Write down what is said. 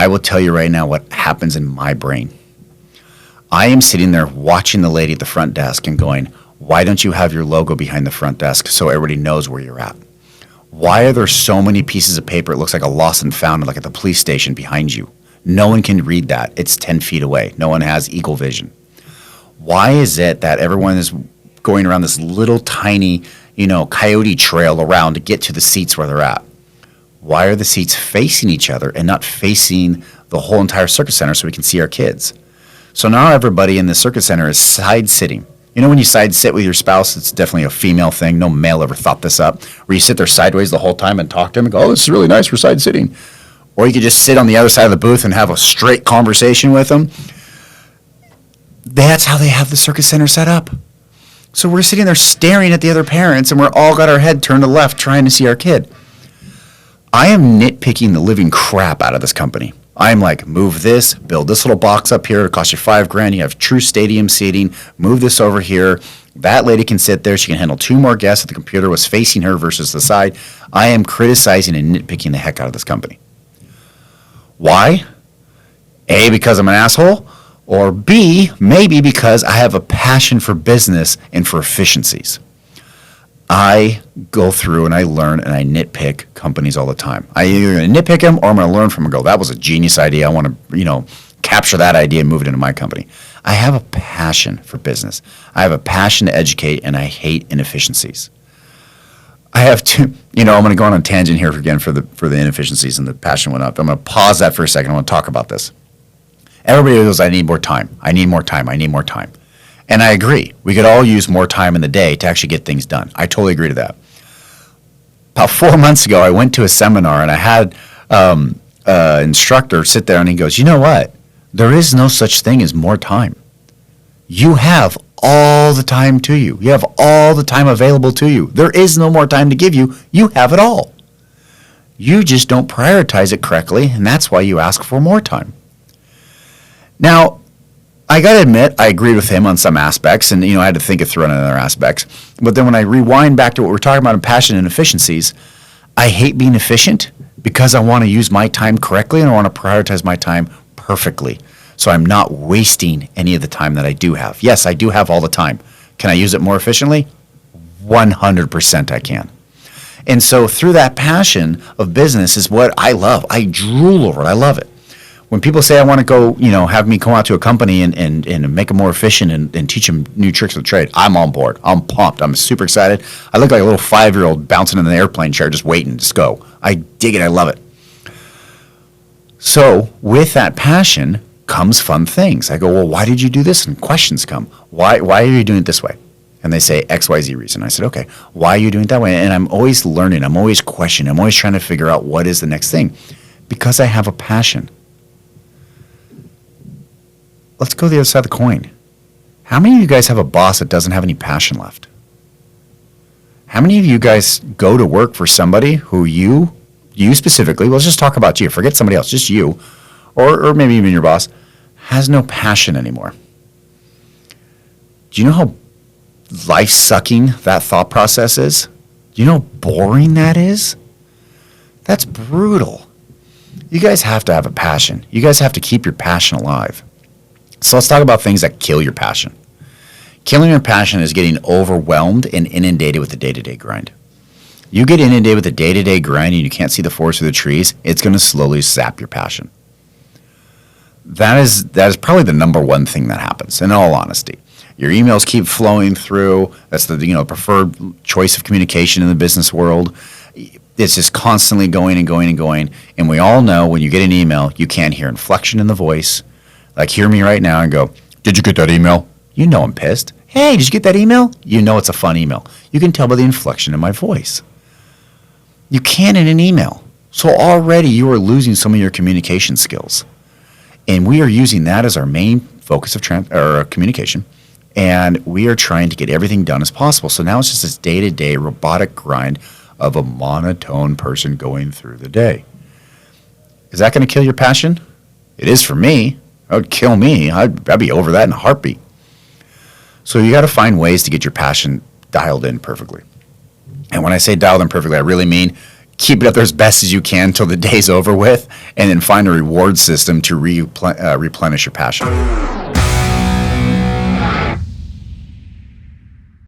will tell you right now what happens in my brain. I am sitting there watching the lady at the front desk and going, why don't you have your logo behind the front desk so everybody knows where you're at? Why are there so many pieces of paper? It looks like a lost and found, like at the police station behind you. No one can read that. It's 10 feet away. No one has equal vision. Why is it that everyone is going around this little tiny, coyote trail around to get to the seats where they're at? Why are the seats facing each other and not facing the whole entire circus center so we can see our kids? So now everybody in the circus center is side sitting. You know when you side sit with your spouse, it's definitely a female thing. No male ever thought this up. Where you sit there sideways the whole time and talk to them and go, oh, this is really nice, we're side sitting. Or you could just sit on the other side of the booth and have a straight conversation with them. That's how they have the circus center set up. So we're sitting there staring at the other parents and we're all got our head turned to the left trying to see our kid. I am nitpicking the living crap out of this company. I'm like, move this, build this little box up here. It'll cost you $5,000. You have true stadium seating. Move this over here. That lady can sit there. She can handle 2 more guests if the computer was facing her versus the side. I am criticizing and nitpicking the heck out of this company. Why? A, because I'm an asshole, or B, maybe because I have a passion for business and for efficiencies. I go through and I learn and I nitpick companies all the time. I either going to nitpick them or I'm going to learn from them and go, that was a genius idea. I want to, capture that idea and move it into my company. I have a passion for business. I have a passion to educate and I hate inefficiencies. I have to, I'm going to go on a tangent here again for the inefficiencies and the passion went up. I'm going to pause that for a second. I want to talk about this. Everybody goes, I need more time. I need more time. I need more time. And I agree. We could all use more time in the day to actually get things done. I totally agree to that. About 4 months ago, I went to a seminar and I had an instructor sit there and he goes, you know what? There is no such thing as more time. You have all the time to you. You have all the time available to you. There is no more time to give you. You have it all. You just don't prioritize it correctly, and that's why you ask for more time. Now, I got to admit, I agreed with him on some aspects, and I had to think it through on other aspects. But then when I rewind back to what we're talking about in passion and efficiencies, I hate being efficient because I want to use my time correctly and I want to prioritize my time perfectly. So I'm not wasting any of the time that I do have. Yes, I do have all the time. Can I use it more efficiently? 100% I can. And so through that passion of business is what I love. I drool over it. I love it. When people say I want to go, have me come out to a company and make them more efficient and teach them new tricks of the trade, I'm on board. I'm pumped. I'm super excited. I look like a little 5-year-old bouncing in an airplane chair just waiting, just go. I dig it. I love it. So with that passion comes fun things. I go, well, why did you do this? And questions come. Why are you doing it this way? And they say X, Y, Z reason. I said, okay, why are you doing it that way? And I'm always learning. I'm always questioning. I'm always trying to figure out what is the next thing because I have a passion. Let's go to the other side of the coin. How many of you guys have a boss that doesn't have any passion left? How many of you guys go to work for somebody who you specifically, let's just talk about you, forget somebody else, just you, or maybe even your boss, has no passion anymore? Do you know how life-sucking that thought process is? Do you know how boring that is? That's brutal. You guys have to have a passion. You guys have to keep your passion alive. So let's talk about things that kill your passion. Killing your passion is getting overwhelmed and inundated with the day-to-day grind. You get inundated with the day-to-day grind and you can't see the forest through the trees, it's going to slowly sap your passion. That is probably the number one thing that happens, in all honesty. Your emails keep flowing through. That's the preferred choice of communication in the business world. It's just constantly going and going and going. And we all know when you get an email, you can't hear inflection in the voice. Like, hear me right now and go, did you get that email? You know I'm pissed. Hey, did you get that email? You know it's a fun email. You can tell by the inflection in my voice. You can in an email. So already you are losing some of your communication skills. And we are using that as our main focus of communication. And we are trying to get everything done as possible. So now it's just this day-to-day robotic grind of a monotone person going through the day. Is that going to kill your passion? It is for me. That would kill me. I'd be over that in a heartbeat. So you got to find ways to get your passion dialed in perfectly. And when I say dialed in perfectly, I really mean keep it up there as best as you can till the day's over with, and then find a reward system to replenish your passion.